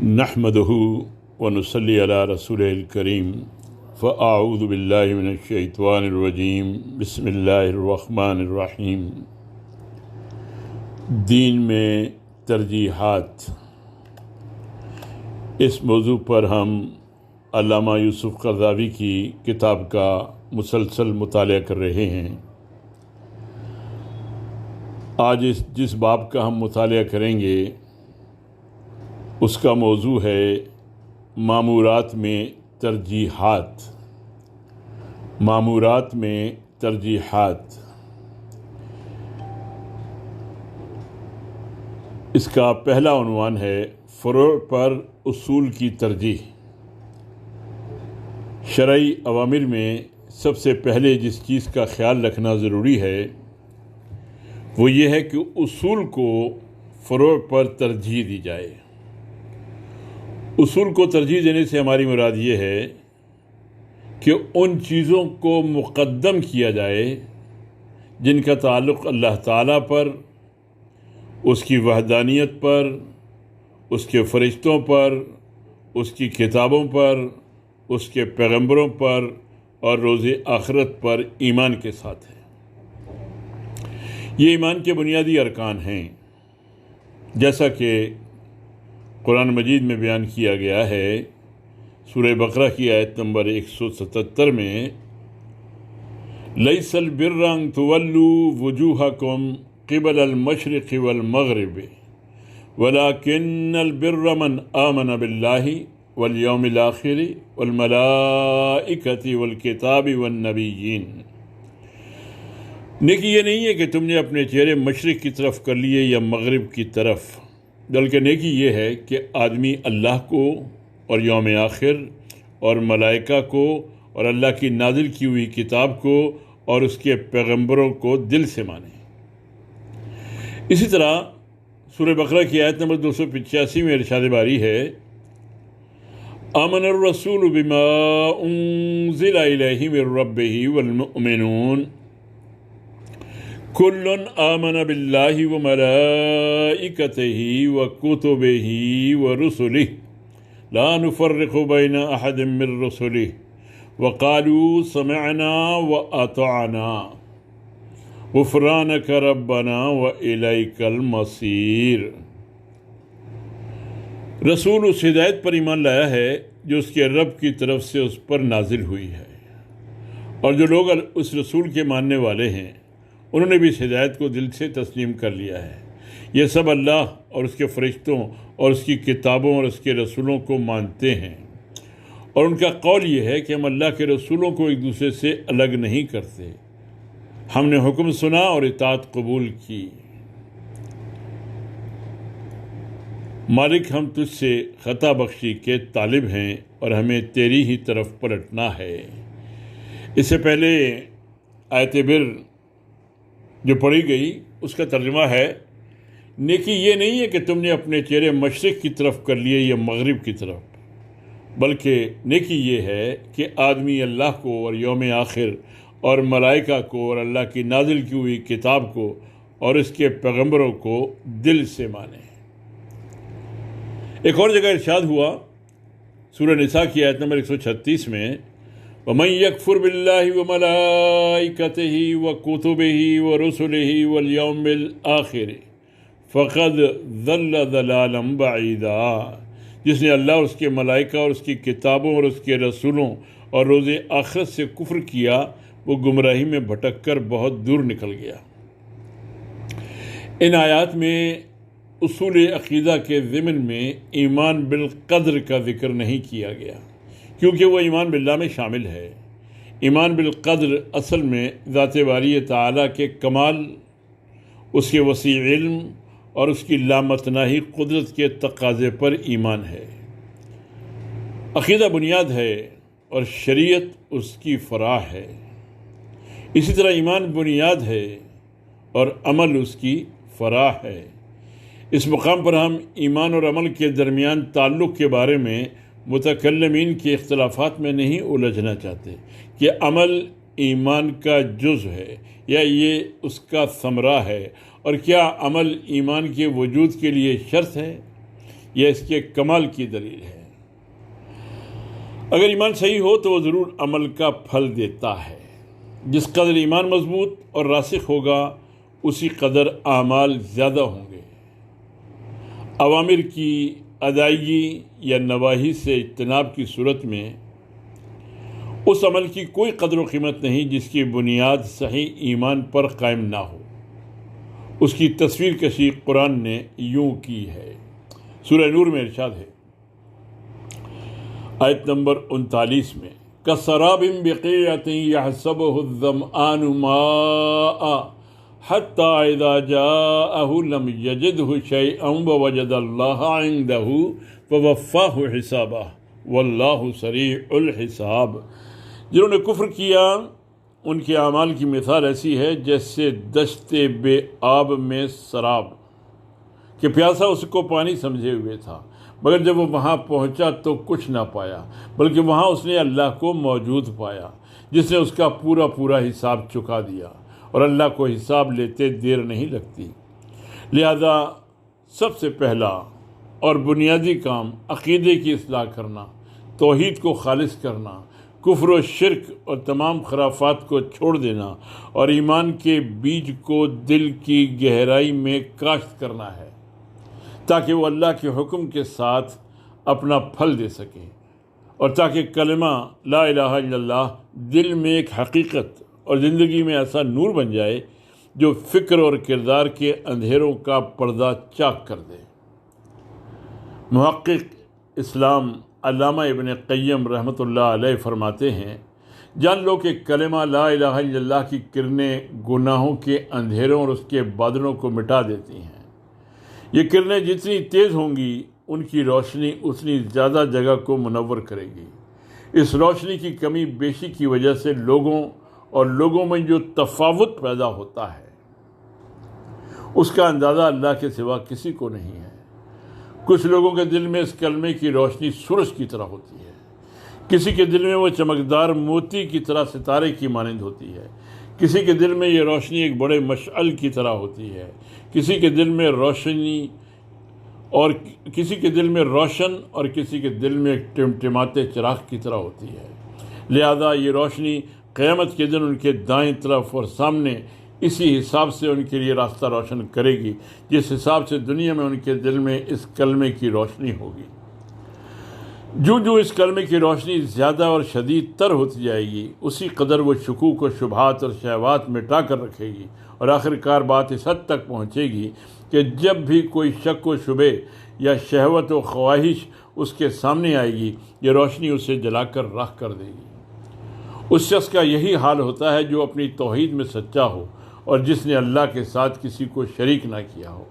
نحمدہ ونصلی علی رسول الکریم فاعوذ باللہ من الشیطان الرجیم بسم اللہ الرحمن الرحیم۔ دین میں ترجیحات، اس موضوع پر ہم علامہ یوسف قرضاوی کی کتاب کا مسلسل مطالعہ کر رہے ہیں۔ آج جس باب کا ہم مطالعہ کریں گے اس کا موضوع ہے مامورات میں ترجیحات۔ مامورات میں ترجیحات، اس کا پہلا عنوان ہے فروع پر اصول کی ترجیح۔ شرعی اوامر میں سب سے پہلے جس چیز کا خیال رکھنا ضروری ہے وہ یہ ہے کہ اصول کو فروع پر ترجیح دی جائے۔ اصول کو ترجیح دینے سے ہماری مراد یہ ہے کہ ان چیزوں کو مقدم کیا جائے جن کا تعلق اللہ تعالیٰ پر، اس کی وحدانیت پر، اس کے فرشتوں پر، اس کی کتابوں پر، اس کے پیغمبروں پر اور روز آخرت پر ایمان کے ساتھ ہے۔ یہ ایمان کے بنیادی ارکان ہیں، جیسا کہ قرآن مجید میں بیان کیا گیا ہے۔ سورہ بقرہ کی آیت نمبر 177 میں لیس البر ان تولوا وجوہکم قبل المشرق والمغرب ولکن البر من آمن باللہ والیوم الآخر والملائکۃ والکتاب والنبیین۔ نیکی یہ نہیں ہے کہ تم نے اپنے چہرے مشرق کی طرف کر لیے یا مغرب کی طرف، بلکہ نیکی یہ ہے کہ آدمی اللہ کو اور یوم آخر اور ملائکہ کو اور اللہ کی نازل کی ہوئی کتاب کو اور اس کے پیغمبروں کو دل سے مانے۔ اسی طرح سورہ بقرہ کی آیت نمبر 285 میں ارشاد باری ہے آمن الرسول بما انزل الیہ من ربہ والمؤمنون کل آمن باللہ وملائکتہ وکتبہ ورسلہ لا نفرق بین احد من رسلہ وقالوا سمعنا واطعنا غفرانک ربنا والیک المصیر۔ رسول اس ہدایت پر ایمان لایا ہے جو اس کے رب کی طرف سے اس پر نازل ہوئی ہے، اور جو لوگ اس رسول کے ماننے والے ہیں انہوں نے بھی اس ہدایت کو دل سے تسلیم کر لیا ہے۔ یہ سب اللہ اور اس کے فرشتوں اور اس کی کتابوں اور اس کے رسولوں کو مانتے ہیں، اور ان کا قول یہ ہے کہ ہم اللہ کے رسولوں کو ایک دوسرے سے الگ نہیں کرتے، ہم نے حکم سنا اور اطاعت قبول کی۔ مالک ہم تجھ سے خطا بخشی کے طالب ہیں اور ہمیں تیری ہی طرف پلٹنا ہے۔ اس سے پہلے آیت بر جو پڑھی گئی اس کا ترجمہ ہے نیکی یہ نہیں ہے کہ تم نے اپنے چہرے مشرق کی طرف کر لیے یا مغرب کی طرف، بلکہ نیکی یہ ہے کہ آدمی اللہ کو اور یوم آخر اور ملائکہ کو اور اللہ کی نازل کی ہوئی کتاب کو اور اس کے پیغمبروں کو دل سے مانے۔ ایک اور جگہ ارشاد ہوا سورہ نساء کی آیت نمبر 136 میں وَمَن يَكْفُرْ بِاللَّهِ وَمَلَائِكَتِهِ وَكُتُبِهِ وَرُسُلِهِ وَالْيَوْمِ الْآخِرِ فَقَدْ ضَلَّ ضَلَالًا بَعِيدًا۔ جس نے اللہ اور اس کے ملائکہ اور اس کی کتابوں اور اس کے رسولوں اور روز آخرت سے کفر کیا، وہ گمراہی میں بھٹک کر بہت دور نکل گیا۔ ان آیات میں اصول عقیدہ کے ضمن میں ایمان بالقدر کا ذکر نہیں کیا گیا، کیونکہ وہ ایمان باللہ میں شامل ہے۔ ایمان بالقدر اصل میں ذات باری تعالیٰ کے کمال، اس کے وسیع علم اور اس کی لامتناہی قدرت کے تقاضے پر ایمان ہے۔ عقیدہ بنیاد ہے اور شریعت اس کی فرع ہے۔ اسی طرح ایمان بنیاد ہے اور عمل اس کی فرع ہے۔ اس مقام پر ہم ایمان اور عمل کے درمیان تعلق کے بارے میں متکلمین کے اختلافات میں نہیں الجھنا چاہتے کہ عمل ایمان کا جز ہے یا یہ اس کا ثمرہ ہے، اور کیا عمل ایمان کے وجود کے لیے شرط ہے یہ اس کے کمال کی دلیل ہے۔ اگر ایمان صحیح ہو تو وہ ضرور عمل کا پھل دیتا ہے۔ جس قدر ایمان مضبوط اور راسخ ہوگا اسی قدر اعمال زیادہ ہوں گے۔ اوامر کی ادائیگی یا نواہی سے اجتناب کی صورت میں اس عمل کی کوئی قدر و قیمت نہیں جس کی بنیاد صحیح ایمان پر قائم نہ ہو۔ اس کی تصویر کشی قرآن نے یوں کی ہے۔ سورہ نور میں ارشاد ہے، آیت نمبر 39 میں، كَسَرَابٍ بِقِيعَةٍ يَحْسَبُهُ الظَّمْآنُ مَاءً حَتَّى إِذَا جَاءَهُ لَمْ يَجِدْهُ شَيْئًا وَوَجَدَ اللَّهَ عِندَهُ فَوَفَّاهُ حِسَابَهُ وَاللَّهُ سَرِيعُ الْحِسَابِ۔ جنہوں نے کفر کیا ان کے اعمال کی مثال ایسی ہے جیسے دشت بے آب میں سراب کہ پیاسا اس کو پانی سمجھے ہوئے تھا، مگر جب وہ وہاں پہنچا تو کچھ نہ پایا، بلکہ وہاں اس نے اللہ کو موجود پایا جس نے اس کا پورا حساب چکا دیا، اور اللہ کو حساب لیتے دیر نہیں لگتی۔ لہذا سب سے پہلا اور بنیادی کام عقیدے کی اصلاح کرنا، توحید کو خالص کرنا، کفر و شرک اور تمام خرافات کو چھوڑ دینا اور ایمان کے بیج کو دل کی گہرائی میں کاشت کرنا ہے تاکہ وہ اللہ کے حکم کے ساتھ اپنا پھل دے سکیں، اور تاکہ کلمہ لا الہ الا اللہ دل میں ایک حقیقت اور زندگی میں ایسا نور بن جائے جو فکر اور کردار کے اندھیروں کا پردہ چاک کر دے۔ محقق اسلام علامہ ابن قیم رحمۃ اللہ علیہ فرماتے ہیں، جان لو کہ کلمہ لا الہ الا اللہ کی کرنیں گناہوں کے اندھیروں اور اس کے بادلوں کو مٹا دیتی ہیں۔ یہ کرنیں جتنی تیز ہوں گی ان کی روشنی اتنی زیادہ جگہ کو منور کرے گی۔ اس روشنی کی کمی بیشی کی وجہ سے لوگوں میں جو تفاوت پیدا ہوتا ہے اس کا اندازہ اللہ کے سوا کسی کو نہیں ہے۔ کچھ لوگوں کے دل میں اس کلمے کی روشنی سورج کی طرح ہوتی ہے، کسی کے دل میں وہ چمکدار موتی کی طرح ستارے کی مانند ہوتی ہے، کسی کے دل میں یہ روشنی ایک بڑے مشعل کی طرح ہوتی ہے، کسی کے دل میں روشن اور کسی کے دل میں ایک ٹمٹماتے چراغ کی طرح ہوتی ہے۔ لہذا یہ روشنی قیامت کے دن ان کے دائیں طرف اور سامنے اسی حساب سے ان کے لیے راستہ روشن کرے گی جس حساب سے دنیا میں ان کے دل میں اس کلمے کی روشنی ہوگی۔ جو اس کلمے کی روشنی زیادہ اور شدید تر ہوتی جائے گی اسی قدر وہ شکوک و شبہات اور شہوات مٹا کر رکھے گی، اور آخرکار بات اس حد تک پہنچے گی کہ جب بھی کوئی شک و شبہ یا شہوت و خواہش اس کے سامنے آئے گی یہ روشنی اسے جلا کر راکھ کر دے گی۔ اس شخص کا یہی حال ہوتا ہے جو اپنی توحید میں سچا ہو اور جس نے اللہ کے ساتھ کسی کو شریک نہ کیا ہو۔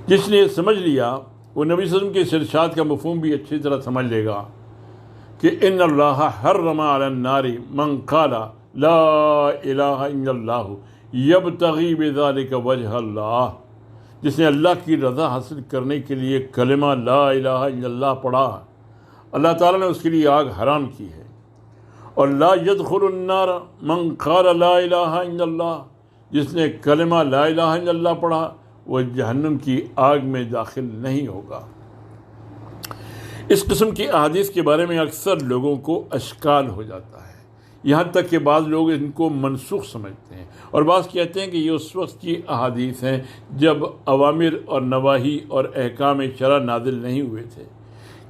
جس نے یہ سمجھ لیا وہ نبی صلی اللہ علیہ وسلم کے ارشاد کا مفہوم بھی اچھی طرح سمجھ لے گا کہ ان اللہ حرم علی النار من قال لا الہ الا اللہ یبتغی بذلک وجہ اللہ۔ جس نے اللہ کی رضا حاصل کرنے کے لیے کلمہ لا الہ الا اللہ پڑھا، اللہ تعالیٰ نے اس کے لیے آگ حرام کی ہے۔ اور لا يدخل النار من قال لا الہ الا اللہ، جس نے کلمہ لا الہ الا اللہ پڑھا وہ جہنم کی آگ میں داخل نہیں ہوگا۔ اس قسم کی احادیث کے بارے میں اکثر لوگوں کو اشکال ہو جاتا ہے، یہاں تک کہ بعض لوگ ان کو منسوخ سمجھتے ہیں، اور بعض کہتے ہیں کہ یہ اس وقت کی احادیث ہیں جب اوامر اور نواہی اور احکام شرع نازل نہیں ہوئے تھے۔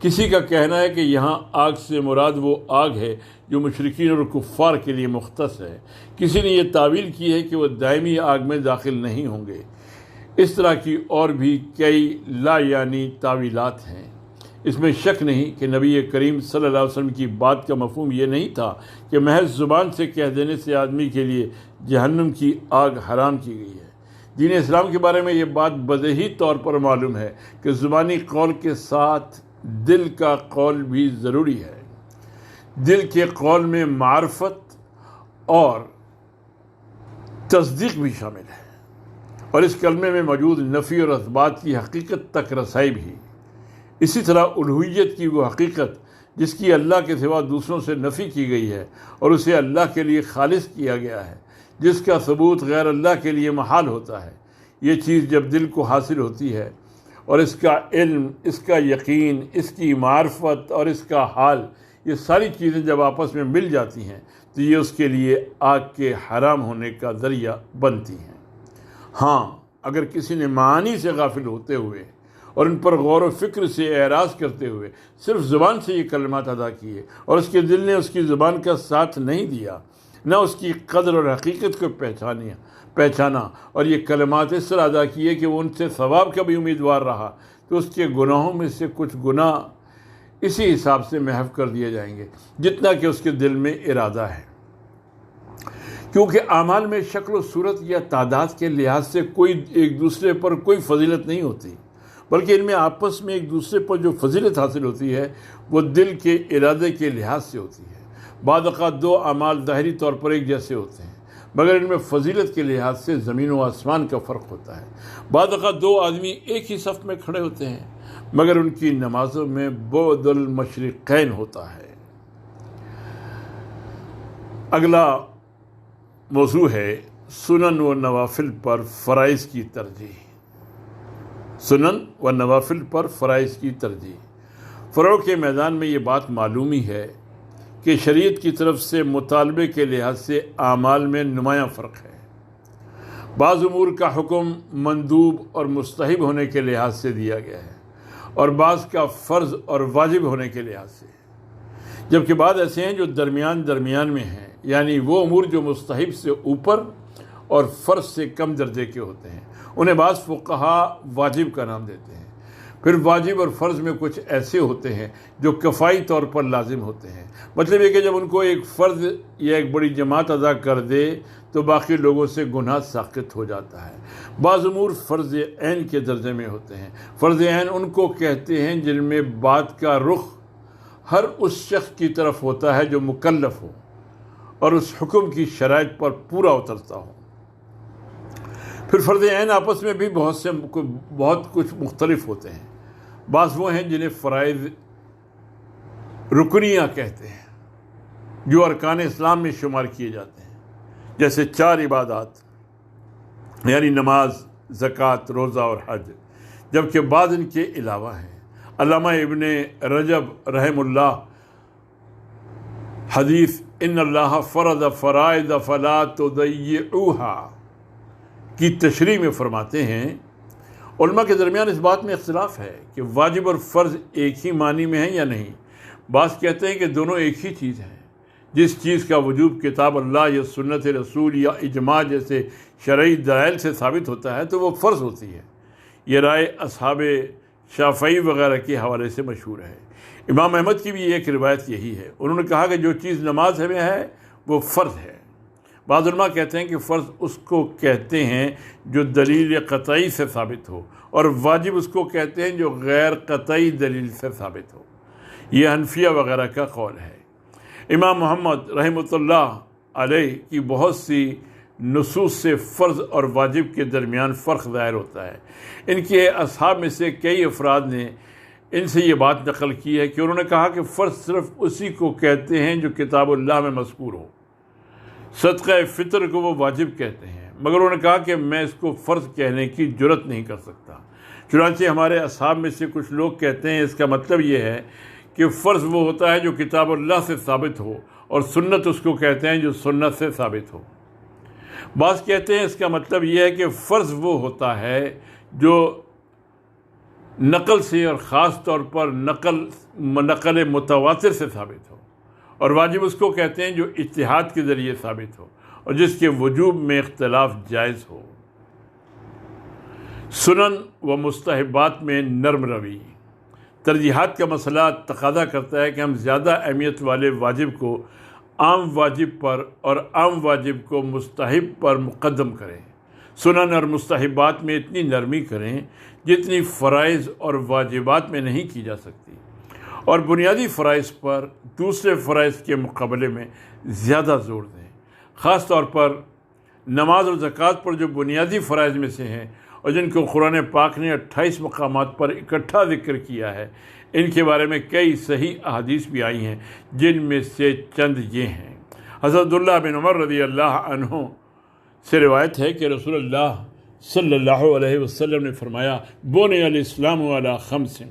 کسی کا کہنا ہے کہ یہاں آگ سے مراد وہ آگ ہے جو مشرکین اور کفار کے لیے مختص ہے، کسی نے یہ تعویل کی ہے کہ وہ دائمی آگ میں داخل نہیں ہوں گے۔ اس طرح کی اور بھی کئی لا یعنی تعویلات ہیں۔ اس میں شک نہیں کہ نبی کریم صلی اللہ علیہ وسلم کی بات کا مفہوم یہ نہیں تھا کہ محض زبان سے کہہ دینے سے آدمی کے لیے جہنم کی آگ حرام کی گئی ہے۔ دین اسلام کے بارے میں یہ بات بدیہی طور پر معلوم ہے کہ زبانی قول کے ساتھ دل کا قول بھی ضروری ہے۔ دل کے قول میں معرفت اور تصدیق بھی شامل ہے، اور اس کلمے میں موجود نفی اور اثبات کی حقیقت تک رسائی بھی۔ اسی طرح الوہیت کی وہ حقیقت جس کی اللہ کے سوا دوسروں سے نفی کی گئی ہے اور اسے اللہ کے لیے خالص کیا گیا ہے، جس کا ثبوت غیر اللہ کے لیے محال ہوتا ہے، یہ چیز جب دل کو حاصل ہوتی ہے اور اس کا علم، اس کا یقین، اس کی معرفت اور اس کا حال، یہ ساری چیزیں جب آپس میں مل جاتی ہیں تو یہ اس کے لیے آگ کے حرام ہونے کا ذریعہ بنتی ہیں۔ ہاں، اگر کسی نے معانی سے غافل ہوتے ہوئے اور ان پر غور و فکر سے اعراض کرتے ہوئے صرف زبان سے یہ کلمات ادا کیے اور اس کے دل نے اس کی زبان کا ساتھ نہیں دیا، نہ اس کی قدر اور حقیقت کو پہچانا اور یہ کلمات اس طرح ادا کیے کہ وہ ان سے ثواب کا بھی امیدوار رہا، تو اس کے گناہوں میں سے کچھ گناہ اسی حساب سے محو کر دیے جائیں گے جتنا کہ اس کے دل میں ارادہ ہے۔ کیونکہ اعمال میں شکل و صورت یا تعداد کے لحاظ سے کوئی ایک دوسرے پر کوئی فضیلت نہیں ہوتی، بلکہ ان میں آپس میں ایک دوسرے پر جو فضیلت حاصل ہوتی ہے وہ دل کے ارادے کے لحاظ سے ہوتی ہے۔ بعض اوقات دو اعمال ظاہری طور پر ایک جیسے ہوتے ہیں، مگر ان میں فضیلت کے لحاظ سے زمین و آسمان کا فرق ہوتا ہے۔ بعض اوقات دو آدمی ایک ہی صف میں کھڑے ہوتے ہیں، مگر ان کی نمازوں میں بعد المشرقین ہوتا ہے۔ اگلا موضوع ہے سنن و نوافل پر فرائض کی ترجیح۔ سنن و نوافل پر فرائض کی ترجیح۔ فروع کے میدان میں یہ بات معلوم ہی ہے کہ شریعت کی طرف سے مطالبے کے لحاظ سے اعمال میں نمایاں فرق ہے۔ بعض امور کا حکم مندوب اور مستحب ہونے کے لحاظ سے دیا گیا ہے اور بعض کا فرض اور واجب ہونے کے لحاظ سے، جبکہ بعض ایسے ہیں جو درمیان میں ہیں، یعنی وہ امور جو مستحب سے اوپر اور فرض سے کم درجے کے ہوتے ہیں، انہیں بعض فقہا واجب کا نام دیتے ہیں۔ پھر واجب اور فرض میں کچھ ایسے ہوتے ہیں جو کفائی طور پر لازم ہوتے ہیں، مطلب یہ کہ جب ان کو ایک فرد یا ایک بڑی جماعت ادا کر دے تو باقی لوگوں سے گناہ ساقط ہو جاتا ہے۔ بعض امور فرض عین کے درجے میں ہوتے ہیں۔ فرض عین ان کو کہتے ہیں جن میں بات کا رخ ہر اس شخص کی طرف ہوتا ہے جو مکلف ہو اور اس حکم کی شرائط پر پورا اترتا ہو۔ پھر فرض عین آپس میں بھی بہت کچھ مختلف ہوتے ہیں۔ بعض وہ ہیں جنہیں فرائض رکنیہ کہتے ہیں، جو ارکان اسلام میں شمار کیے جاتے ہیں، جیسے 4 عبادات یعنی نماز، زکوٰۃ، روزہ اور حج، جبکہ بعض ان کے علاوہ ہیں۔ علامہ ابن رجب رحم اللہ حدیث ان اللہ فرض فرائض فلا تضیعوها کی تشریح میں فرماتے ہیں، علماء کے درمیان اس بات میں اختلاف ہے کہ واجب اور فرض ایک ہی معنی میں ہیں یا نہیں۔ بعض کہتے ہیں کہ دونوں ایک ہی چیز ہیں۔ جس چیز کا وجوب کتاب اللہ یا سنت رسول یا اجماع جیسے شرعی دلائل سے ثابت ہوتا ہے تو وہ فرض ہوتی ہے۔ یہ رائے اصحاب شافعی وغیرہ کے حوالے سے مشہور ہے۔ امام احمد کی بھی ایک روایت یہی ہے، انہوں نے کہا کہ جو چیز نماز میں ہے وہ فرض ہے۔ بعض علماء کہتے ہیں کہ فرض اس کو کہتے ہیں جو دلیل قطعی سے ثابت ہو، اور واجب اس کو کہتے ہیں جو غیر قطعی دلیل سے ثابت ہو۔ یہ حنفیہ وغیرہ کا قول ہے۔ امام محمد رحمۃ اللہ علیہ کی بہت سی نصوص سے فرض اور واجب کے درمیان فرق ظاہر ہوتا ہے۔ ان کے اصحاب میں سے کئی افراد نے ان سے یہ بات نقل کی ہے کہ انہوں نے کہا کہ فرض صرف اسی کو کہتے ہیں جو کتاب اللہ میں مذکور ہو، صدقہ فطر کو وہ واجب کہتے ہیں، مگر انہوں نے کہا کہ میں اس کو فرض کہنے کی جرت نہیں کر سکتا۔ چنانچہ ہمارے اصحاب میں سے کچھ لوگ کہتے ہیں اس کا مطلب یہ ہے کہ فرض وہ ہوتا ہے جو کتاب اللہ سے ثابت ہو، اور سنت اس کو کہتے ہیں جو سنت سے ثابت ہو۔ بعض کہتے ہیں اس کا مطلب یہ ہے کہ فرض وہ ہوتا ہے جو نقل سے اور خاص طور پر نقل متواتر سے ثابت ہو، اور واجب اس کو کہتے ہیں جو اجتہاد کے ذریعے ثابت ہو اور جس کے وجوب میں اختلاف جائز ہو۔ سنن و مستحبات میں نرم روی۔ ترجیحات کا مسئلہ تقاضا کرتا ہے کہ ہم زیادہ اہمیت والے واجب کو عام واجب پر اور عام واجب کو مستحب پر مقدم کریں۔ سنن اور مستحبات میں اتنی نرمی کریں جتنی فرائض اور واجبات میں نہیں کی جا سکتی، اور بنیادی فرائض پر دوسرے فرائض کے مقابلے میں زیادہ زور دیں۔ خاص طور پر نماز اور زکوٰۃ پر جو بنیادی فرائض میں سے ہیں اور جن کو قرآن پاک نے 28 مقامات پر اکٹھا ذکر کیا ہے، ان کے بارے میں کئی صحیح احادیث بھی آئی ہیں، جن میں سے چند یہ ہیں۔ حضرت عبداللہ بن عمر رضی اللہ عنہ سے روایت ہے کہ رسول اللہ صلی اللہ علیہ وسلم نے فرمایا بنی الاسلام علی خمس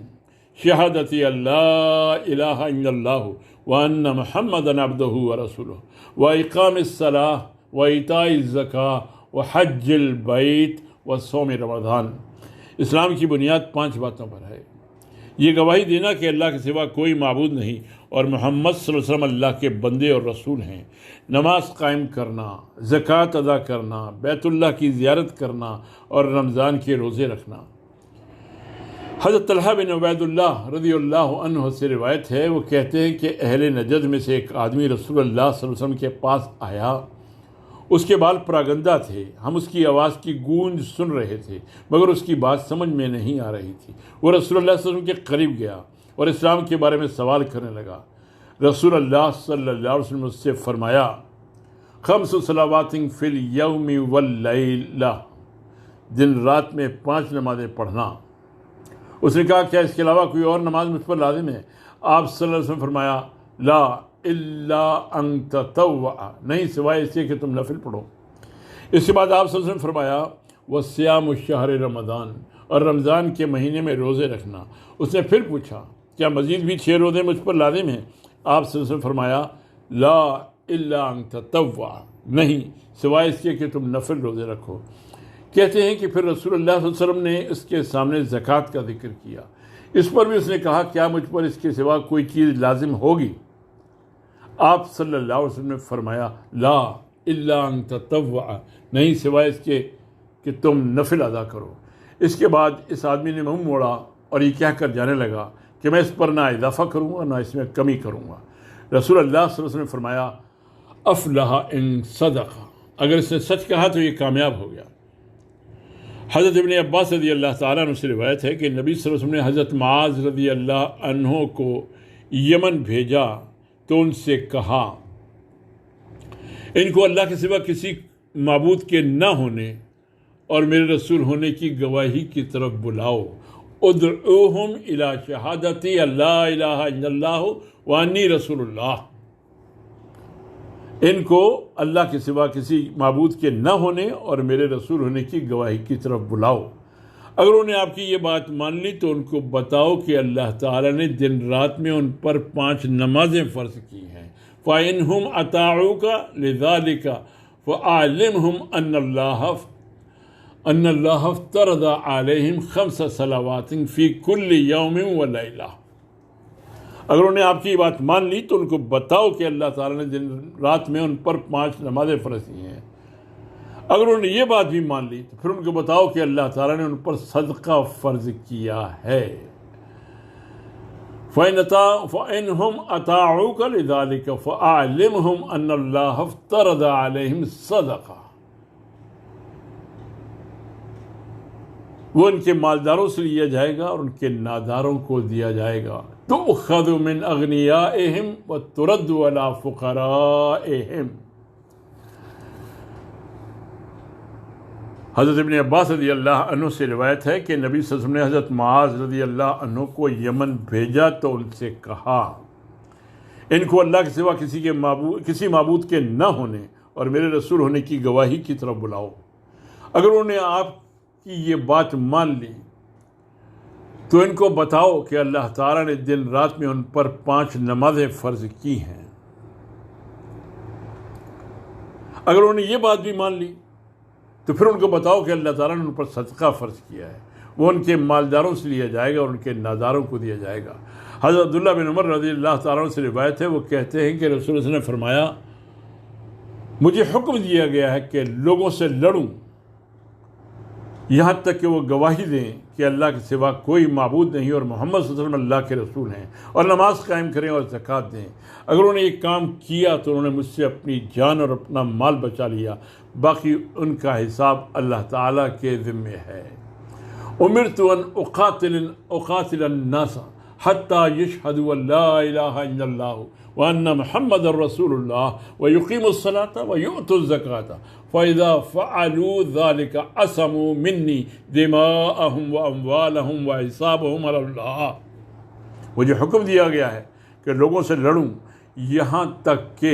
شہادت اللہ الہ الا اللہ وان محمدا عبدہ ورسولہ واقام الصلاۃ وایتاء الزکاۃ وحج البیت وصوم رمضان۔ اسلام کی بنیاد 5 باتوں پر ہے۔ یہ گواہی دینا کہ اللہ کے سوا کوئی معبود نہیں اور محمد صلی اللہ علیہ وسلم اللہ کے بندے اور رسول ہیں، نماز قائم کرنا، زکوٰۃ ادا کرنا، بیت اللہ کی زیارت کرنا اور رمضان کے روزے رکھنا۔ حضرت طلحہ بن عبید اللہ رضی اللہ عنہ سے روایت ہے، وہ کہتے ہیں کہ اہل نجد میں سے ایک آدمی رسول اللہ صلی اللہ علیہ وسلم کے پاس آیا، اس کے بال پراگندہ تھے، ہم اس کی آواز کی گونج سن رہے تھے مگر اس کی بات سمجھ میں نہیں آ رہی تھی۔ وہ رسول اللہ صلی اللہ علیہ وسلم کے قریب گیا اور اسلام کے بارے میں سوال کرنے لگا۔ رسول اللہ صلی اللہ علیہ وسلم اس سے فرمایا 5 صلوات فی الیوم واللیلہ، دن رات میں 5 نمازیں پڑھنا۔ اس نے کہا کیا اس کے علاوہ کوئی اور نماز مجھ پر لازم ہے؟ آپ صلی اللہ علیہ وسلم نے فرمایا لا الا ان تطوع، نہیں سوائے اس کے کہ تم نفل پڑھو۔ اس کے بعد آپ صلی اللہ علیہ وسلم نے فرمایا وصیام شہر رمضان، اور رمضان کے مہینے میں روزے رکھنا۔ اس نے پھر پوچھا کیا مزید بھی 6 روزے مجھ پر لازم ہیں؟ آپ صلی اللہ علیہ وسلم نے فرمایا لا الا ان تطوع، نہیں سوائے اس کے کہ تم نفل روزے رکھو۔ کہتے ہیں کہ پھر رسول اللہ صلی اللہ علیہ وسلم نے اس کے سامنے زکوٰۃ کا ذکر کیا، اس پر بھی اس نے کہا کیا مجھ پر اس کے سوا کوئی چیز لازم ہوگی؟ آپ صلی اللہ علیہ وسلم نے فرمایا لا الا ان تطوع، نہیں سوائے اس کے کہ تم نفل ادا کرو۔ اس کے بعد اس آدمی نے منہ موڑا اور یہ کہہ کر جانے لگا کہ میں اس پر نہ اضافہ کروں گا نہ اس میں کمی کروں گا۔ رسول اللہ صلی اللہ علیہ وسلم نے فرمایا افلح ان صدق، اگر اس نے سچ کہا تو یہ کامیاب ہو گیا۔ حضرت ابن عباس رضی اللہ تعالیٰ عنہ سے روایت ہے کہ نبی صلی اللہ علیہ وسلم نے حضرت معاذ رضی اللہ عنہ کو یمن بھیجا تو ان سے کہا ان کو اللہ کے سوا کسی معبود کے نہ ہونے اور میرے رسول ہونے کی گواہی کی طرف بلاؤ، ادعوہم الی شہادت اللہ الہ الا اللہ وانی رسول اللہ، ان کو اللہ کے سوا کسی معبود کے نہ ہونے اور میرے رسول ہونے کی گواہی کی طرف بلاؤ۔ اگر انہوں نے آپ کی یہ بات مان لی تو ان کو بتاؤ کہ اللہ تعالیٰ نے دن رات میں ان پر 5 نمازیں فرض کی ہیں۔ فَإِنْهُمْ أَطَاعُوكَ لِذَلِكَ فَأَعْلِمْهُمْ أَنَّ اللَّهَ افْتَرَضَ عَلَيْهِمْ 5 صلوات فِي كُلِّ يَوْمٍ وَلَيْلَةٍ۔ اگر انہوں نے آپ کی بات مان لی تو ان کو بتاؤ کہ اللہ تعالیٰ نے دن رات میں ان پر 5 نمازیں فرض کی ہیں۔ اگر انہوں نے یہ بات بھی مان لی تو پھر ان کو بتاؤ کہ اللہ تعالیٰ نے ان پر صدقہ فرض کیا ہے۔ فَإِنْهُمْ أَطَاعُوكَ لِذَلِكَ فَأَعْلِمْهُمْ أَنَّ اللَّهَ افْتَرَضَ عَلَيْهِمْ صَدَقَةً، وہ ان کے مالداروں سے لیا جائے گا اور ان کے ناداروں کو دیا جائے گا۔ تُؤْخَذُ مِنْ أَغْنِيَائِهِمْ وَتُرَدُّ عَلَىٰ فُقَرَائِهِمْ۔ حضرت ابن عباس رضی اللہ عنہ سے روایت ہے کہ نبی صلی اللہ علیہ وسلم نے حضرت معاذ رضی اللہ عنہ کو یمن بھیجا تو ان سے کہا ان کو اللہ کے سوا کسی معبود کے نہ ہونے اور میرے رسول ہونے کی گواہی کی طرف بلاؤ۔ اگر انہوں نے آپ کی یہ بات مان لی تو ان کو بتاؤ کہ اللہ تعالیٰ نے دن رات میں ان پر 5 نمازیں فرض کی ہیں۔ اگر انہوں نے یہ بات بھی مان لی تو پھر ان کو بتاؤ کہ اللہ تعالیٰ نے ان پر صدقہ فرض کیا ہے، وہ ان کے مالداروں سے لیا جائے گا اور ان کے ناداروں کو دیا جائے گا۔ حضرت عبداللہ بن عمر رضی اللہ تعالیٰ عنہ سے روایت ہے، وہ کہتے ہیں کہ رسول اللہ صلی اللہ علیہ وسلم نے فرمایا مجھے حکم دیا گیا ہے کہ لوگوں سے لڑوں یہاں تک کہ وہ گواہی دیں کہ اللہ کے سوا کوئی معبود نہیں اور محمد صلی اللہ علیہ وسلم اللہ کے رسول ہیں، اور نماز قائم کریں اور زکوٰۃ دیں۔ اگر انہوں نے یہ کام کیا تو انہوں نے مجھ سے اپنی جان اور اپنا مال بچا لیا، باقی ان کا حساب اللہ تعالیٰ کے ذمے ہے۔ امرت ان اقاتل الناس حتی یشہدوا لا الہ الا اللہ وان محمد رسول اللہ ویقیموا الصلاۃ ویؤتوا الزکاۃ فاذا فعلوا ذلک عصموا منی دماءہم واموالہم وحسابہم علی اللہ۔ مجھے حکم دیا گیا ہے کہ لوگوں سے لڑوں یہاں تک کہ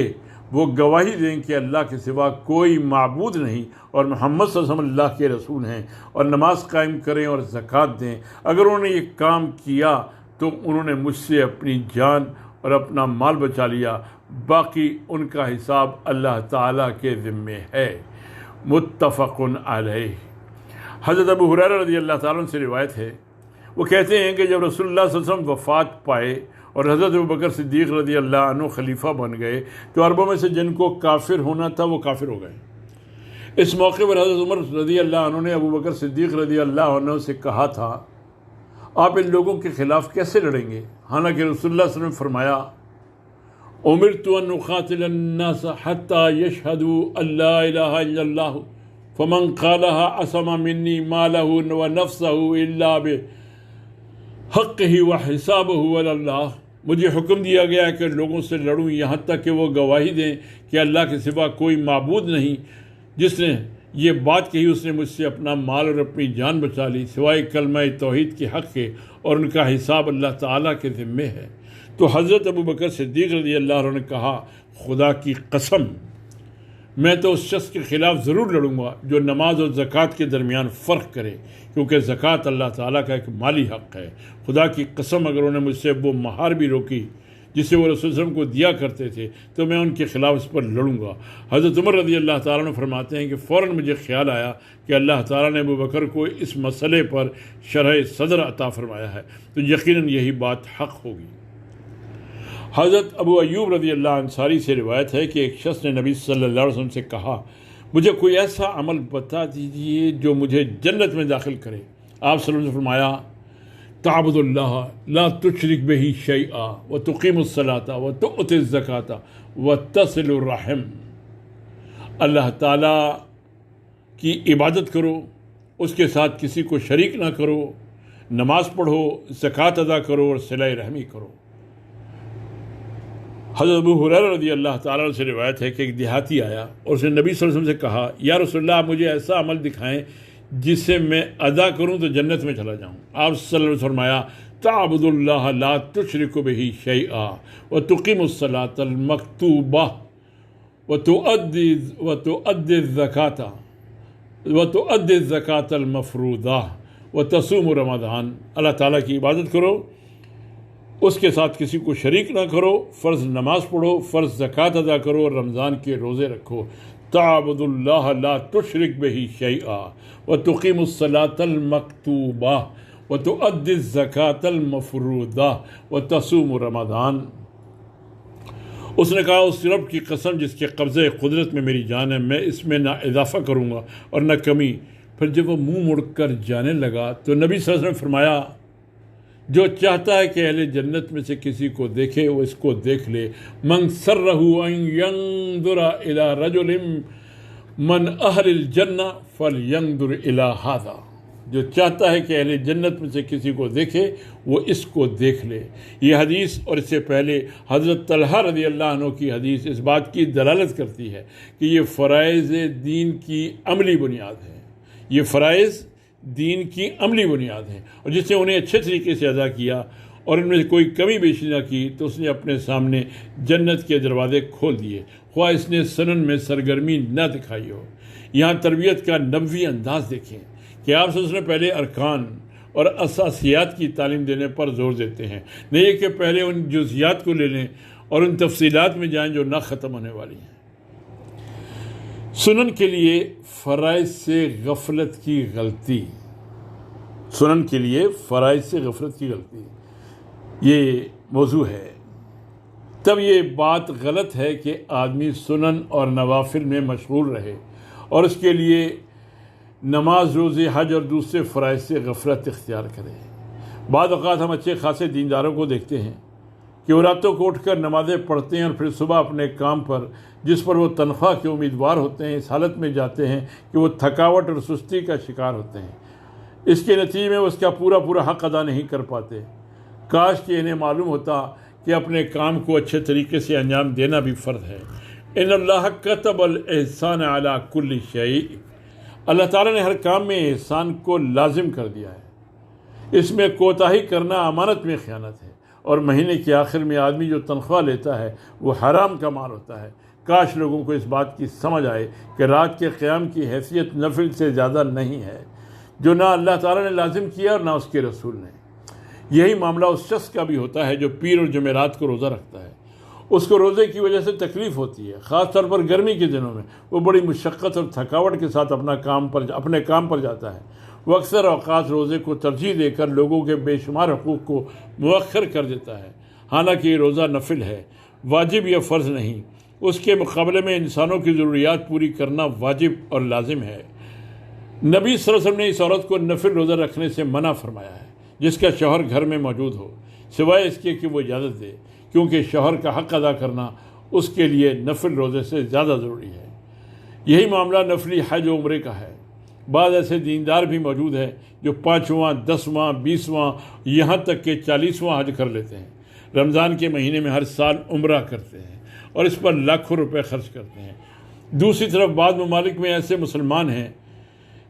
وہ گواہی دیں کہ اللہ کے سوا کوئی معبود نہیں اور محمد صلی اللہ علیہ وسلم اللہ کے رسول ہیں، اور نماز قائم کریں اور زکوٰۃ دیں۔ اگر انہوں نے یہ کام کیا تو انہوں نے مجھ سے اپنی جان اور اپنا مال بچا لیا، باقی ان کا حساب اللہ تعالیٰ کے ذمے ہے۔ متفق علیہ۔ حضرت ابو ہریرہ رضی اللہ تعالیٰ عنہ سے روایت ہے، وہ کہتے ہیں کہ جب رسول اللہ صلی اللہ علیہ وسلم وفات پائے اور حضرت ابوبکر صدیق رضی اللہ عنہ خلیفہ بن گئے تو عربوں میں سے جن کو کافر ہونا تھا وہ کافر ہو گئے۔ اس موقع پر حضرت عمر رضی اللہ عنہ نے ابوبکر صدیق رضی اللہ عنہ سے کہا تھا، آپ ان لوگوں کے خلاف کیسے لڑیں گے؟ حالانکہ رسول اللہ صلی اللہ علیہ وسلم نے فرمایا، امرت ان اقاتل الناس حتى يشهدوا ان لا الہ الا اللہ فمن قالها عصم منی ماله ونفسه الا بحقه وحسابه علی اللہ۔ مجھے حکم دیا گیا ہے کہ لوگوں سے لڑوں یہاں تک کہ وہ گواہی دیں کہ اللہ کے سوا کوئی معبود نہیں۔ جس نے یہ بات کہی اس نے مجھ سے اپنا مال اور اپنی جان بچا لی سوائے کلمہ توحید کے حق کے، اور ان کا حساب اللہ تعالیٰ کے ذمے ہے۔ تو حضرت ابوبکر صدیق رضی اللہ عنہ نے کہا، خدا کی قسم میں تو اس شخص کے خلاف ضرور لڑوں گا جو نماز اور زکوٰۃ کے درمیان فرق کرے، کیونکہ زکوٰۃ اللہ تعالیٰ کا ایک مالی حق ہے۔ خدا کی قسم اگر انہوں نے مجھ سے وہ مہار بھی روکی جسے وہ رسول صلی اللہ علیہ وسلم کو دیا کرتے تھے تو میں ان کے خلاف اس پر لڑوں گا۔ حضرت عمر رضی اللہ تعالیٰ عنہ فرماتے ہیں کہ فوراً مجھے خیال آیا کہ اللہ تعالیٰ نے ابوبکر کو اس مسئلے پر شرح صدر عطا فرمایا ہے، تو یقیناً یہی بات حق ہوگی۔ حضرت ابو ایوب رضی اللہ انصاری سے روایت ہے کہ ایک شخص نے نبی صلی اللہ علیہ وسلم سے کہا، مجھے کوئی ایسا عمل بتا دیجیے جو مجھے جنت میں داخل کرے۔ آپ صلی اللہ علیہ وسلم نے فرمایا، تعبد اللہ لا تشرک بہ شیئا وتقیم الصلاۃ وتؤتی الزکاۃ وتصل الرحم۔ اللہ تعالیٰ کی عبادت کرو، اس کے ساتھ کسی کو شریک نہ کرو، نماز پڑھو، زکوٰۃ ادا کرو اور صلہ رحمی کرو۔ حضرت ابو ہریرہ رضی اللہ تعالیٰ عنہ سے روایت ہے کہ ایک دیہاتی آیا اور اس نے نبی صلی اللہ علیہ وسلم سے کہا، یا رسول اللہ آپ مجھے ایسا عمل دکھائیں جسے میں ادا کروں تو جنت میں چلا جاؤں۔ آپ صلی اللہ علیہ وسلم فرمایا، تعبد اللہ لا تشرک بہ شیئا وتقیم الصلاۃ المکتوبہ وتؤدی الزکاۃ المفروضہ وتصوم رمضان۔ اللہ تعالیٰ کی عبادت کرو، اس کے ساتھ کسی کو شریک نہ کرو، فرض نماز پڑھو، فرض زکوٰۃ ادا کرو اور رمضان کے روزے رکھو۔ تعبد اللہ لا تشرک بہ شیئا وتقیم الصلاۃ المکتوبہ وتؤدی الزکاۃ المفروضہ وتصوم رمضان۔ اس نے کہا، اس رب کی قسم جس کے قبضہ قدرت میں میری جان ہے، میں اس میں نہ اضافہ کروں گا اور نہ کمی۔ پھر جب وہ منہ مڑ کر جانے لگا تو نبی صلی اللہ علیہ وسلم نے فرمایا، جو چاہتا ہے کہ اہل جنت میں سے کسی کو دیکھے وہ اس کو دیکھ لے۔ من سرہ ان ینظر الی رجل من اہل الجنہ فلینظر الی ھذا۔ جو چاہتا ہے کہ اہل جنت میں سے کسی کو دیکھے وہ اس کو دیکھ لے۔ یہ حدیث اور اس سے پہلے حضرت طلحہ رضی اللہ عنہ کی حدیث اس بات کی دلالت کرتی ہے کہ یہ فرائض دین کی عملی بنیاد ہے۔ یہ فرائض دین کی عملی بنیاد ہے، اور جس نے انہیں اچھے طریقے سے ادا کیا اور ان میں کوئی کمی بیشی نہ کی تو اس نے اپنے سامنے جنت کے دروازے کھول دیے، خواہ اس نے سنن میں سرگرمی نہ دکھائی ہو۔ یہاں تربیت کا نبوی انداز دیکھیں کہ آپ صلی اللہ علیہ وسلم پہلے ارکان اور اساسیات کی تعلیم دینے پر زور دیتے ہیں، نہیں کہ پہلے ان جزیات کو لے لیں اور ان تفصیلات میں جائیں جو نہ ختم ہونے والی ہیں۔ سنن کے لیے فرائض سے غفلت کی غلطی، سنن کے لیے فرائض سے غفلت کی غلطی یہ موضوع ہے۔ تب یہ بات غلط ہے کہ آدمی سنن اور نوافل میں مشغول رہے اور اس کے لیے نماز، روزے، حج اور دوسرے فرائض سے غفلت اختیار کرے۔ بعض اوقات ہم اچھے خاصے دینداروں کو دیکھتے ہیں کہ وہ راتوں کو اٹھ کر نمازیں پڑھتے ہیں اور پھر صبح اپنے کام پر جس پر وہ تنخواہ کے امیدوار ہوتے ہیں اس حالت میں جاتے ہیں کہ وہ تھکاوٹ اور سستی کا شکار ہوتے ہیں۔ اس کے نتیجے میں وہ اس کا پورا حق ادا نہیں کر پاتے۔ کاش کہ انہیں معلوم ہوتا کہ اپنے کام کو اچھے طریقے سے انجام دینا بھی فرض ہے۔ ان اللہ کتب الاحسان علی کل شیء، اللہ تعالیٰ نے ہر کام میں احسان کو لازم کر دیا ہے۔ اس میں کوتاہی کرنا امانت میں خیانت ہے، اور مہینے کے آخر میں آدمی جو تنخواہ لیتا ہے وہ حرام کا مال ہوتا ہے۔ کاش لوگوں کو اس بات کی سمجھ آئے کہ رات کے قیام کی حیثیت نفل سے زیادہ نہیں ہے، جو نہ اللہ تعالیٰ نے لازم کیا اور نہ اس کے رسول نے۔ یہی معاملہ اس شخص کا بھی ہوتا ہے جو پیر اور جمعرات کو روزہ رکھتا ہے۔ اس کو روزے کی وجہ سے تکلیف ہوتی ہے، خاص طور پر گرمی کے دنوں میں وہ بڑی مشقت اور تھکاوٹ کے ساتھ اپنے کام پر جاتا ہے۔ وہ اکثر اوقات روزے کو ترجیح دے کر لوگوں کے بے شمار حقوق کو مؤخر کر دیتا ہے، حالانکہ یہ روزہ نفل ہے، واجب یا فرض نہیں۔ اس کے مقابلے میں انسانوں کی ضروریات پوری کرنا واجب اور لازم ہے۔ نبی صلی اللہ علیہ وسلم نے اس عورت کو نفل روزہ رکھنے سے منع فرمایا ہے جس کا شوہر گھر میں موجود ہو، سوائے اس کے کہ وہ اجازت دے، کیونکہ شوہر کا حق ادا کرنا اس کے لیے نفل روزے سے زیادہ ضروری ہے۔ یہی معاملہ نفلی حج و عمرے کا ہے۔ بعض ایسے دیندار بھی موجود ہیں جو 5واں، 10واں، 20واں، یہاں تک کہ 40واں حج کر لیتے ہیں۔ رمضان کے مہینے میں ہر سال عمرہ کرتے ہیں اور اس پر لاکھوں روپے خرچ کرتے ہیں۔ دوسری طرف بعض ممالک میں ایسے مسلمان ہیں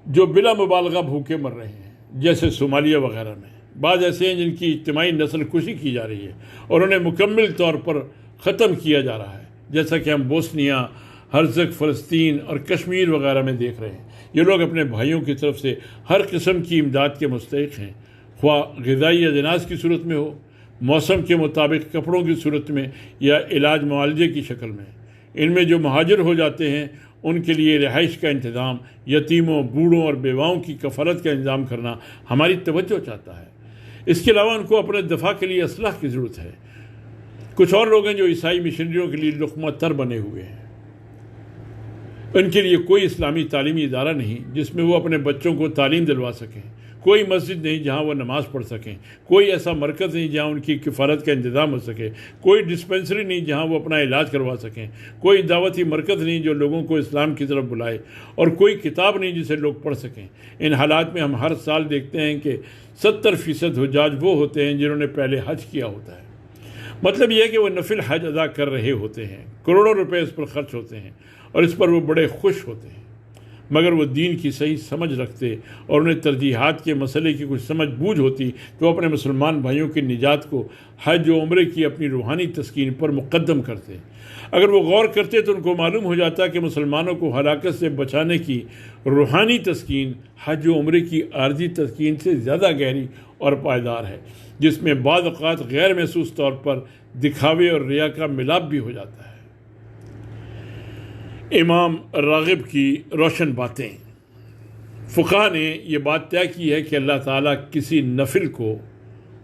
جو بلا مبالغہ بھوکے مر رہے ہیں، جیسے صومالیہ وغیرہ میں۔ بعض ایسے ہیں جن کی اجتماعی نسل کشی کی جا رہی ہے اور انہیں مکمل طور پر ختم کیا جا رہا ہے، جیسا کہ ہم بوسنیا، ہرزگ، فلسطین اور کشمیر وغیرہ میں دیکھ رہے ہیں۔ یہ لوگ اپنے بھائیوں کی طرف سے ہر قسم کی امداد کے مستحق ہیں، خواہ غذائی اجناس کی صورت میں ہو، موسم کے مطابق کپڑوں کی صورت میں یا علاج معالجے کی شکل میں۔ ان میں جو مہاجر ہو جاتے ہیں ان کے لیے رہائش کا انتظام، یتیموں، بوڑھوں اور بیواؤں کی کفالت کا انتظام کرنا ہماری توجہ چاہتا ہے۔ اس کے علاوہ ان کو اپنے دفاع کے لیے اسلحہ کی ضرورت ہے۔ کچھ اور لوگ ہیں جو عیسائی مشنریوں کے لیے لقمہ تر بنے ہوئے ہیں۔ ان کے لیے کوئی اسلامی تعلیمی ادارہ نہیں جس میں وہ اپنے بچوں کو تعلیم دلوا سکیں، کوئی مسجد نہیں جہاں وہ نماز پڑھ سکیں، کوئی ایسا مرکز نہیں جہاں ان کی کفالت کا انتظام ہو سکے، کوئی ڈسپنسری نہیں جہاں وہ اپنا علاج کروا سکیں، کوئی دعوتی مرکز نہیں جو لوگوں کو اسلام کی طرف بلائے، اور کوئی کتاب نہیں جسے لوگ پڑھ سکیں۔ ان حالات میں ہم ہر سال دیکھتے ہیں کہ 70% حجاج وہ ہوتے ہیں جنہوں نے پہلے حج کیا ہوتا ہے۔ مطلب یہ ہے کہ وہ نفل حج ادا کر رہے ہوتے ہیں، کروڑوں روپے اس پر خرچ ہوتے ہیں اور اس پر وہ بڑے خوش ہوتے ہیں، مگر وہ دین کی صحیح سمجھ رکھتے اور انہیں ترجیحات کے مسئلے کی کچھ سمجھ بوجھ ہوتی تو اپنے مسلمان بھائیوں کی نجات کو حج و عمرے کی اپنی روحانی تسکین پر مقدم کرتے۔ اگر وہ غور کرتے تو ان کو معلوم ہو جاتا کہ مسلمانوں کو ہلاکت سے بچانے کی روحانی تسکین حج و عمرے کی عارضی تسکین سے زیادہ گہری اور پائیدار ہے، جس میں بعض اوقات غیر محسوس طور پر دکھاوے اور ریا کا ملاپ بھی ہو جاتا ہے۔ امام راغب کی روشن باتیں۔ فقہاء نے یہ بات طے کی ہے کہ اللہ تعالیٰ کسی نفل کو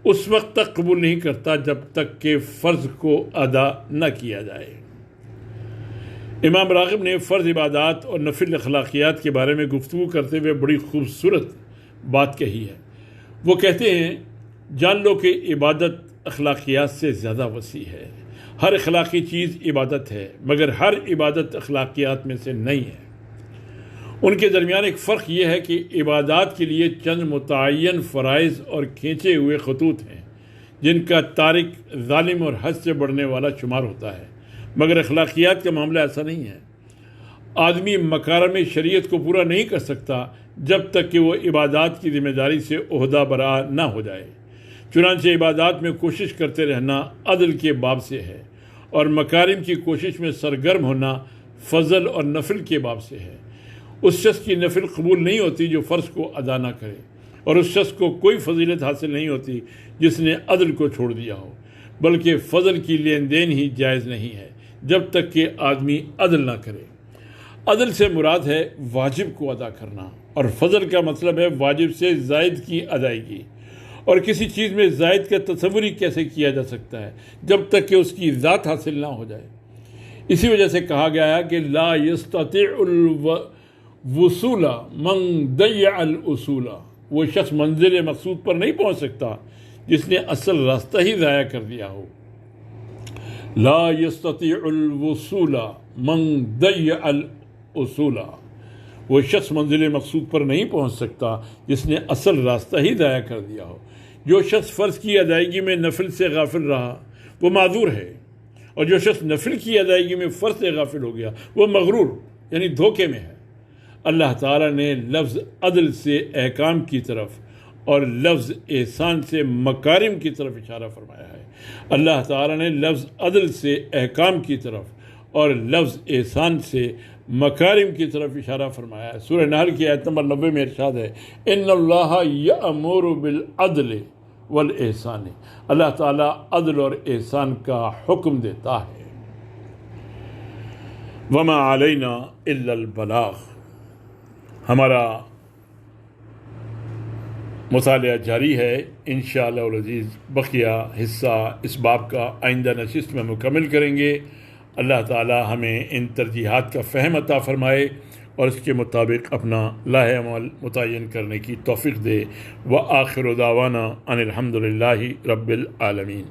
اس وقت تک قبول نہیں کرتا جب تک کہ فرض کو ادا نہ کیا جائے۔ امام راغب نے فرض عبادات اور نفل اخلاقیات کے بارے میں گفتگو کرتے ہوئے بڑی خوبصورت بات کہی ہے۔ وہ کہتے ہیں، جان لو کہ عبادت اخلاقیات سے زیادہ وسیع ہے۔ ہر اخلاقی چیز عبادت ہے، مگر ہر عبادت اخلاقیات میں سے نہیں ہے۔ ان کے درمیان ایک فرق یہ ہے کہ عبادات کے لیے چند متعین فرائض اور کھینچے ہوئے خطوط ہیں جن کا تارک ظالم اور حد سے بڑھنے والا شمار ہوتا ہے، مگر اخلاقیات کا معاملہ ایسا نہیں ہے۔ آدمی مکارم شریعت کو پورا نہیں کر سکتا جب تک کہ وہ عبادات کی ذمہ داری سے عہدہ برآ نہ ہو جائے۔ چنانچہ عبادات میں کوشش کرتے رہنا عدل کے باب سے ہے، اور مکارم کی کوشش میں سرگرم ہونا فضل اور نفل کے باب سے ہے۔ اس شخص کی نفل قبول نہیں ہوتی جو فرض کو ادا نہ کرے، اور اس شخص کو کوئی فضیلت حاصل نہیں ہوتی جس نے عدل کو چھوڑ دیا ہو، بلکہ فضل کی لین دین ہی جائز نہیں ہے جب تک کہ آدمی عدل نہ کرے۔ عدل سے مراد ہے واجب کو ادا کرنا، اور فضل کا مطلب ہے واجب سے زائد کی ادائیگی۔ اور کسی چیز میں زائد کا تصور ہی کیسے کیا جا سکتا ہے جب تک کہ اس کی ذات حاصل نہ ہو جائے۔ اسی وجہ سے کہا گیا ہے کہ لا یستطیع الوصول من ضیع الاصول، وہ شخص منزل مقصود پر نہیں پہنچ سکتا جس نے اصل راستہ ہی ضائع کر دیا ہو۔ لا یستطیع الوصول من ضیع الاصول، وہ شخص منزل مقصود پر نہیں پہنچ سکتا جس نے اصل راستہ ہی ضائع کر دیا ہو۔ جو شخص فرض کی ادائیگی میں نفل سے غافل رہا وہ معذور ہے، اور جو شخص نفل کی ادائیگی میں فرض سے غافل ہو گیا وہ مغرور یعنی دھوکے میں ہے۔ اللہ تعالیٰ نے لفظ عدل سے احکام کی طرف اور لفظ احسان سے مکارم کی طرف اشارہ فرمایا ہے۔ اللہ تعالیٰ نے لفظ عدل سے احکام کی طرف اور لفظ احسان سے مکارم کی طرف اشارہ فرمایا ہے۔ سورہ نحل کی آیت نمبر 90 میں ارشاد ہے ان اللہ یأمر بالعدل والاحسان، اللہ تعالیٰ عدل اور احسان کا حکم دیتا ہے۔ وما علینا الا البلاغ، ہمارا مطالعہ جاری ہے، انشاءاللہ العزیز بقیہ حصہ اس باب کا آئندہ نشست میں مکمل کریں گے۔ اللہ تعالی ہمیں ان ترجیحات کا فہم عطا فرمائے اور اس کے مطابق اپنا لاہ عمل متعین کرنے کی توفیق دے۔ وآخر دعوانا ان الحمد للہ رب العالمین۔